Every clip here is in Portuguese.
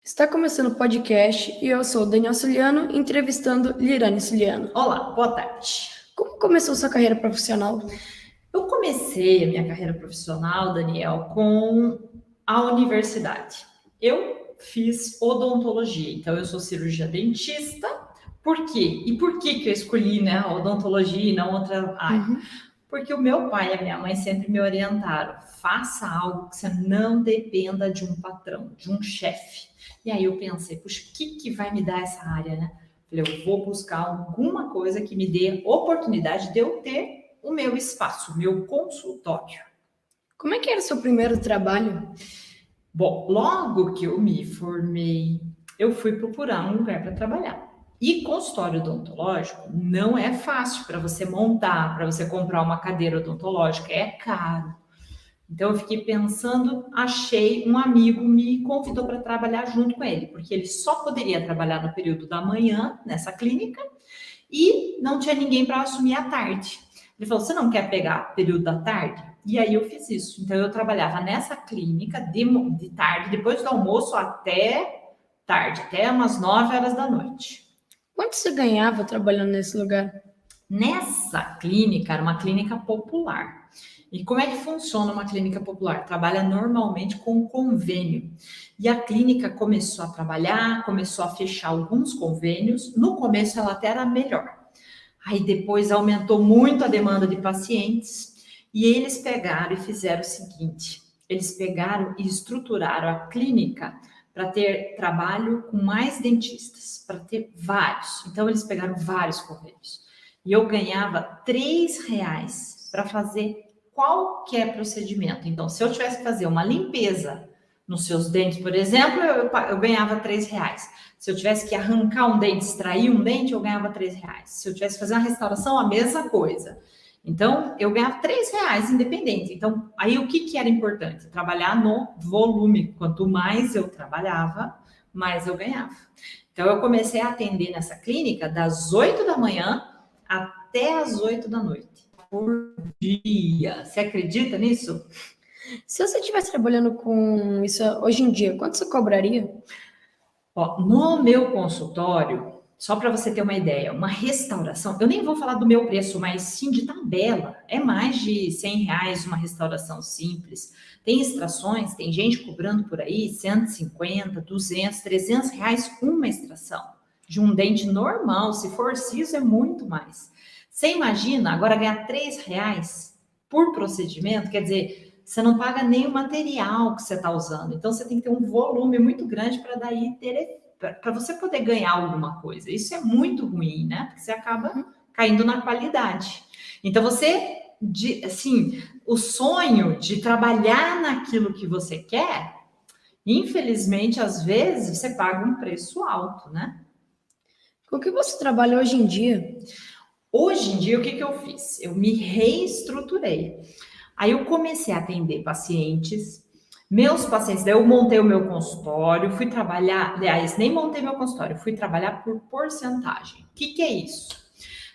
Está começando o podcast e eu sou o Daniel Suliano, entrevistando Lirane Suliano. Olá, boa tarde. Como começou sua carreira profissional? Eu comecei a minha carreira profissional, Daniel, com a universidade. Eu fiz odontologia, então eu sou cirurgia dentista. Por quê? E por que eu escolhi, né, a odontologia e não outra área? Porque o meu pai e a minha mãe sempre me orientaram: faça algo que você não dependa de um patrão, de um chefe. E aí eu pensei, puxa, o que vai me dar essa área, né? Falei, eu vou buscar alguma coisa que me dê oportunidade de eu ter o meu espaço, o meu consultório. Como é que era o seu primeiro trabalho? Bom, logo que eu me formei, eu fui procurar um lugar para trabalhar. E consultório odontológico não é fácil para você montar, para você comprar uma cadeira odontológica, é caro. Então eu fiquei pensando, achei um amigo, me convidou para trabalhar junto com ele, porque ele só poderia trabalhar no período da manhã nessa clínica e não tinha ninguém para assumir à tarde. Ele falou: você não quer pegar período da tarde? E aí eu fiz isso. Então eu trabalhava nessa clínica de tarde, depois do almoço até tarde, até umas 9 horas da noite. Quanto você ganhava trabalhando nesse lugar? Nessa clínica, era uma clínica popular. E como é que funciona uma clínica popular? Trabalha normalmente com convênio. E a clínica começou a trabalhar, começou a fechar alguns convênios. No começo ela até era melhor. Aí depois aumentou muito a demanda de pacientes e eles pegaram e fizeram o seguinte: eles pegaram e estruturaram a clínica para ter trabalho com mais dentistas, para ter vários. Então eles pegaram vários convênios. E eu ganhava R$ 3 para fazer qualquer procedimento. Então, se eu tivesse que fazer uma limpeza nos seus dentes, por exemplo, eu ganhava R$ 3. Se eu tivesse que arrancar um dente, extrair um dente, eu ganhava R$ 3. Se eu tivesse que fazer uma restauração, a mesma coisa. Então, eu ganhava R$ 3 independente. Então, aí o que era importante? Trabalhar no volume. Quanto mais eu trabalhava, mais eu ganhava. Então, eu comecei a atender nessa clínica das 8 da manhã até as 8 da noite. Por dia. Você acredita nisso? Se você estivesse trabalhando com isso hoje em dia, quanto você cobraria? Ó, no meu consultório, só para você ter uma ideia, uma restauração, eu nem vou falar do meu preço, mas sim de tabela, é mais de R$ 100 uma restauração simples. Tem extrações, tem gente cobrando por aí 150, 200, R$ 300 uma extração de um dente normal. Se for siso, é muito mais. Você imagina agora ganhar R$ 3 por procedimento? Quer dizer, você não paga nem o material que você está usando. Então, você tem que ter um volume muito grande para daí ter, para você poder ganhar alguma coisa. Isso é muito ruim, né? Porque você acaba caindo na qualidade. Então, você, assim, o sonho de trabalhar naquilo que você quer, infelizmente, às vezes, você paga um preço alto, né? Com o que você trabalha hoje em dia? Hoje em dia, o que eu fiz? Eu me reestruturei. Aí eu comecei a atender pacientes, meus pacientes, daí eu montei o meu consultório, fui trabalhar, aliás, nem montei meu consultório, fui trabalhar por porcentagem. O que é isso?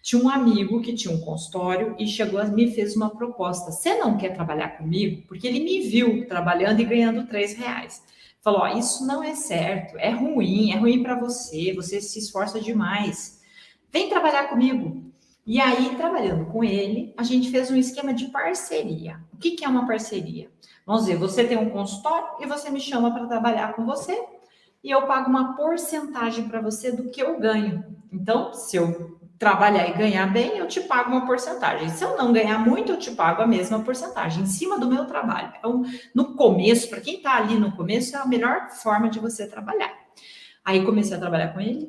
Tinha um amigo que tinha um consultório e chegou e me fez uma proposta: você não quer trabalhar comigo? Porque ele me viu trabalhando e ganhando R$ 3. Falou: ó, isso não é certo, é ruim para você, você se esforça demais. Vem trabalhar comigo. E aí, trabalhando com ele, a gente fez um esquema de parceria. O que é uma parceria? Vamos dizer, você tem um consultório e você me chama para trabalhar com você e eu pago uma porcentagem para você do que eu ganho. Então, se eu trabalhar e ganhar bem, eu te pago uma porcentagem. Se eu não ganhar muito, eu te pago a mesma porcentagem em cima do meu trabalho. Então, no começo, para quem está ali no começo, é a melhor forma de você trabalhar. Aí comecei a trabalhar com ele,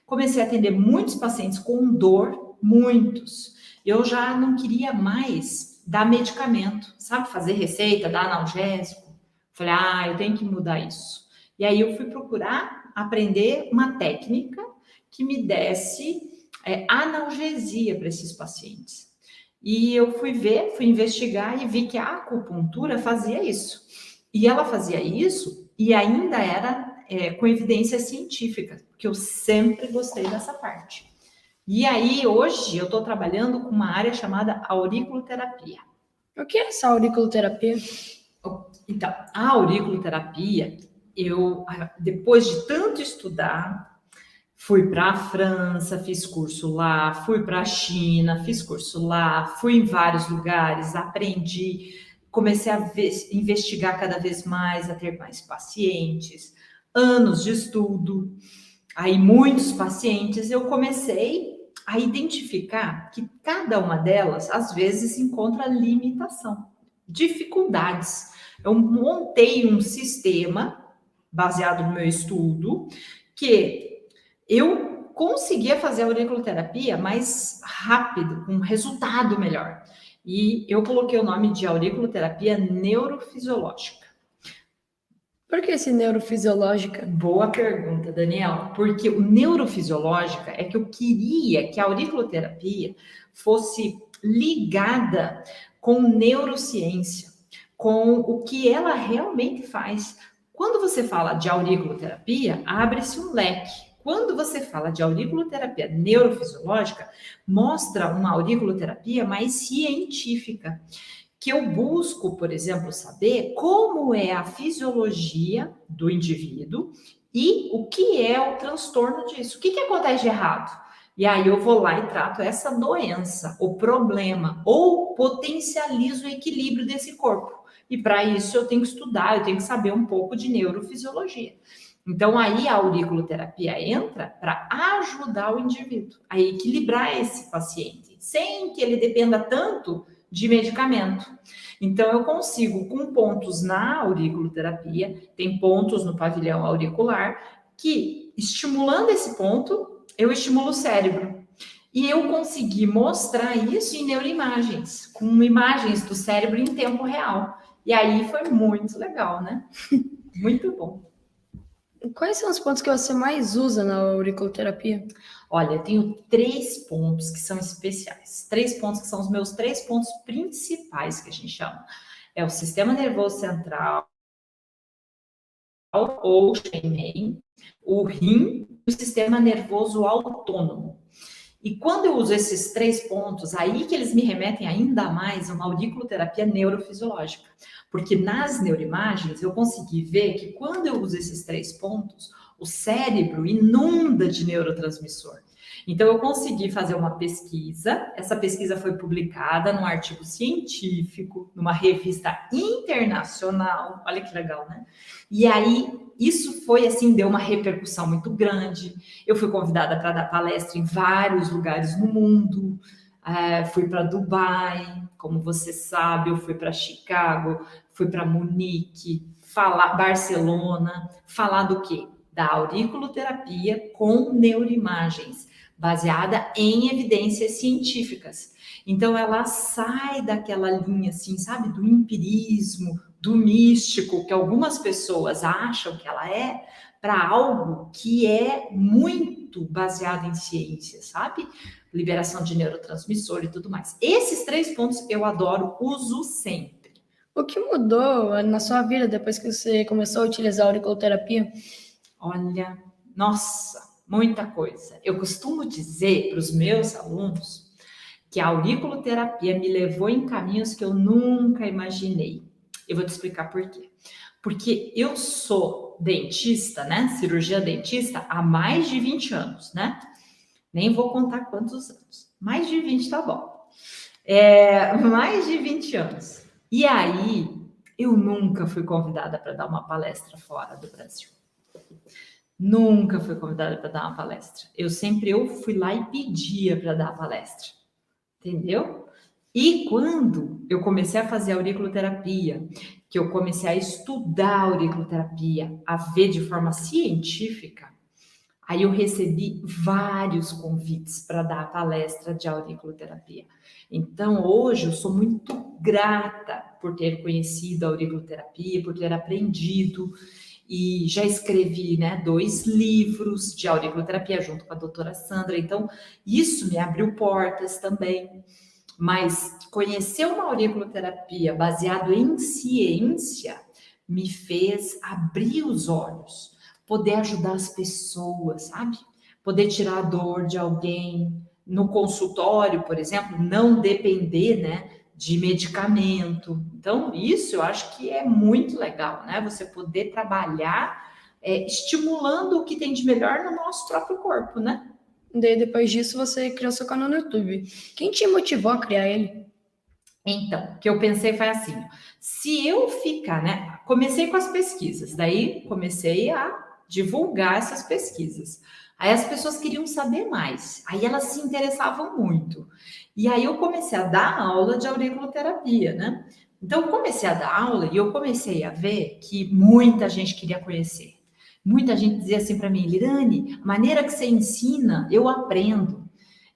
comecei a atender muitos pacientes com dor, muitos. Eu já não queria mais dar medicamento, sabe? Fazer receita, dar analgésico. Falei, eu tenho que mudar isso. E aí eu fui procurar aprender uma técnica que me desse analgesia para esses pacientes. E eu fui investigar e vi que a acupuntura fazia isso. E ela fazia isso e ainda era com evidência científica, porque eu sempre gostei dessa parte. E aí, hoje, eu estou trabalhando com uma área chamada auriculoterapia. O que é essa auriculoterapia? Então, a auriculoterapia eu, depois de tanto estudar, fui para a França, fiz curso lá, fui para a China, fiz curso lá, fui em vários lugares, aprendi, comecei a investigar cada vez mais, a ter mais pacientes, anos de estudo, aí muitos pacientes, eu comecei a identificar que cada uma delas, às vezes, encontra limitação, dificuldades. Eu montei um sistema baseado no meu estudo, que eu conseguia fazer a auriculoterapia mais rápido, com um resultado melhor. E eu coloquei o nome de auriculoterapia neurofisiológica. Por que esse neurofisiológica? Boa pergunta, Daniel. Porque o neurofisiológica é que eu queria que a auriculoterapia fosse ligada com neurociência, com o que ela realmente faz. Quando você fala de auriculoterapia, abre-se um leque. Quando você fala de auriculoterapia neurofisiológica, mostra uma auriculoterapia mais científica, que eu busco, por exemplo, saber como é a fisiologia do indivíduo e o que é o transtorno disso. O que acontece de errado? E aí eu vou lá e trato essa doença, o problema, ou potencializo o equilíbrio desse corpo. E para isso eu tenho que estudar, eu tenho que saber um pouco de neurofisiologia. Então aí a auriculoterapia entra para ajudar o indivíduo a equilibrar esse paciente, sem que ele dependa tanto de medicamento. Então, eu consigo, com pontos na auriculoterapia, tem pontos no pavilhão auricular, que estimulando esse ponto, eu estimulo o cérebro. E eu consegui mostrar isso em neuroimagens, com imagens do cérebro em tempo real. E aí foi muito legal, né? Muito bom. Quais são os pontos que você mais usa na auriculoterapia? Olha, eu tenho 3 pontos que são especiais. 3 pontos que são os meus 3 pontos principais, que a gente chama. É o sistema nervoso central, ou Shenmei, o rim e o sistema nervoso autônomo. E quando eu uso esses 3 pontos, aí que eles me remetem ainda mais a uma auriculoterapia neurofisiológica. Porque nas neuroimagens eu consegui ver que quando eu uso esses 3 pontos, o cérebro inunda de neurotransmissor. Então eu consegui fazer uma pesquisa, essa pesquisa foi publicada num artigo científico, numa revista internacional, olha que legal, né? E aí isso foi assim, deu uma repercussão muito grande. Eu fui convidada para dar palestra em vários lugares no mundo. Fui para Dubai, como você sabe, eu fui para Chicago, fui para Munique, Barcelona, falar do quê? Da auriculoterapia com neuroimagens, baseada em evidências científicas. Então ela sai daquela linha assim, sabe, do empirismo, do místico, que algumas pessoas acham que ela é, para algo que é muito baseado em ciência, sabe? Liberação de neurotransmissor e tudo mais. Esses 3 pontos eu adoro, uso sempre. O que mudou na sua vida depois que você começou a utilizar a auriculoterapia? Olha, nossa, muita coisa. Eu costumo dizer para os meus alunos que a auriculoterapia me levou em caminhos que eu nunca imaginei. Eu vou te explicar por quê. Porque eu sou dentista, né? Cirurgia dentista há mais de 20 anos, né? Nem vou contar quantos anos. Mais de 20 tá bom. Mais de 20 anos. E aí, eu nunca fui convidada para dar uma palestra fora do Brasil. Nunca fui convidada para dar uma palestra. Eu fui lá e pedia para dar a palestra. Entendeu? E quando eu comecei a fazer auriculoterapia, que eu comecei a estudar auriculoterapia, a ver de forma científica, aí eu recebi vários convites para dar a palestra de auriculoterapia. Então, hoje eu sou muito grata por ter conhecido a auriculoterapia, por ter aprendido, e já escrevi, né, 2 livros de auriculoterapia junto com a doutora Sandra. Então, isso me abriu portas também. Mas conhecer uma auriculoterapia baseado em ciência me fez abrir os olhos, poder ajudar as pessoas, sabe? Poder tirar a dor de alguém no consultório, por exemplo, não depender, né, de medicamento. Então, isso eu acho que é muito legal, né? Você poder trabalhar estimulando o que tem de melhor no nosso próprio corpo, né? Daí, depois disso, você criou seu canal no YouTube. Quem te motivou a criar ele? Então, o que eu pensei foi assim, se eu ficar, né? Comecei com as pesquisas, daí comecei a divulgar essas pesquisas. Aí as pessoas queriam saber mais, aí elas se interessavam muito. E aí eu comecei a dar aula de auriculoterapia, né? Então eu comecei a dar aula e eu comecei a ver que muita gente queria conhecer. Muita gente dizia assim para mim, Lirane, a maneira que você ensina, eu aprendo.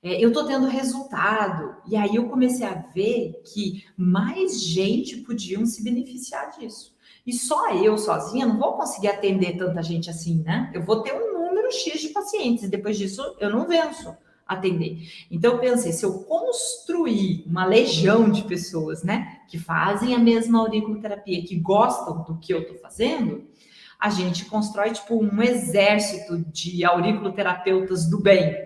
Eu estou tendo resultado. E aí eu comecei a ver que mais gente podiam se beneficiar disso. E só eu sozinha não vou conseguir atender tanta gente assim, né? Eu vou ter um número X de pacientes e depois disso eu não venço atender. Então eu pensei, se eu construir uma legião de pessoas, né, que fazem a mesma auriculoterapia, que gostam do que eu estou fazendo, a gente constrói tipo um exército de auriculoterapeutas do bem,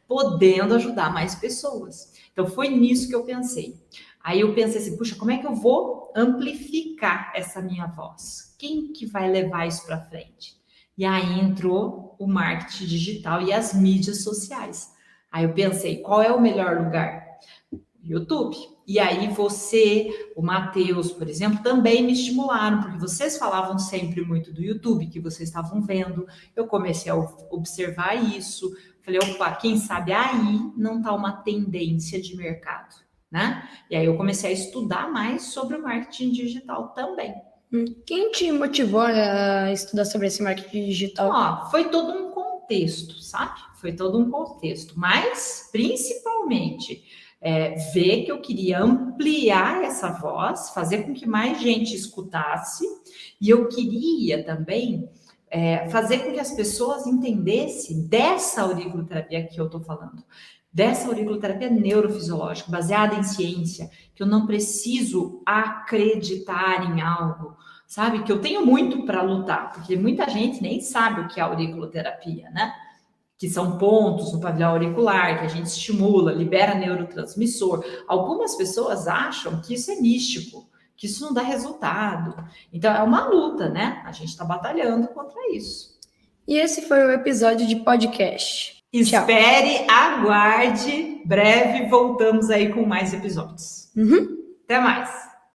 podendo ajudar mais pessoas. Então foi nisso que eu pensei. Aí eu pensei assim, puxa, como é que eu vou amplificar essa minha voz? Quem que vai levar isso para frente? E aí entrou o marketing digital e as mídias sociais. Aí eu pensei, qual é o melhor lugar? YouTube. E aí você, o Matheus, por exemplo, também me estimularam, porque vocês falavam sempre muito do YouTube, que vocês estavam vendo. Eu comecei a observar isso. Falei, opa, quem sabe aí não está uma tendência de mercado, né? E aí eu comecei a estudar mais sobre o marketing digital também. Quem te motivou a estudar sobre esse marketing digital? Ó, foi todo um contexto, sabe? Foi todo um contexto, mas principalmente ver que eu queria ampliar essa voz, fazer com que mais gente escutasse, e eu queria também fazer com que as pessoas entendessem dessa auriculoterapia que eu estou falando, dessa auriculoterapia neurofisiológica, baseada em ciência, que eu não preciso acreditar em algo, sabe? Que eu tenho muito para lutar, porque muita gente nem sabe o que é auriculoterapia, né? Que são pontos no pavilhão auricular, que a gente estimula, libera neurotransmissor. Algumas pessoas acham que isso é místico, que isso não dá resultado. Então, é uma luta, né? A gente está batalhando contra isso. E esse foi o episódio de podcast. Tchau. Espere, aguarde, breve voltamos aí com mais episódios. Uhum. Até mais!